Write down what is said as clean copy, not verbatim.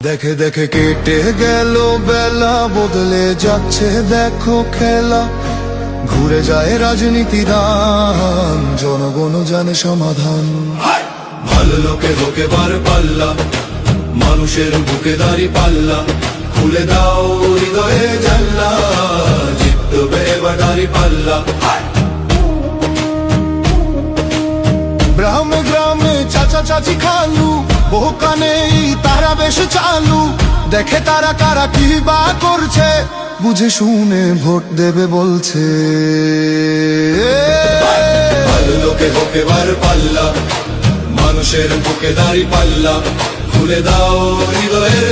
দেখে দেখে কেটে গেল বেলা, বদলে যাচ্ছে দেখো খেলা। ঘুরে যায় রাজনীতি দান, জনগণ জানে সমাধান। ভালো লোকে হোকে বার পাল্লা, মানুষের বুকে দাঁড়ি পাল্লা। খুলে দাও হৃদয়ে জানলা, জিতবে এবার দাঁড়ি পাল্লা। গ্রামে গ্রামে চাচা চাচি খালু, বহু কানেই তারা বেশ চালু। দেখে তারা কারা কি বা করছে, বুঝে শুনে ভোট দেবে বলছে। ভালো লোকে হোকে বার পাল্লা, মানুষের বুকে দাঁড়ি পাল্লা। খুলে দাও হৃদয়ের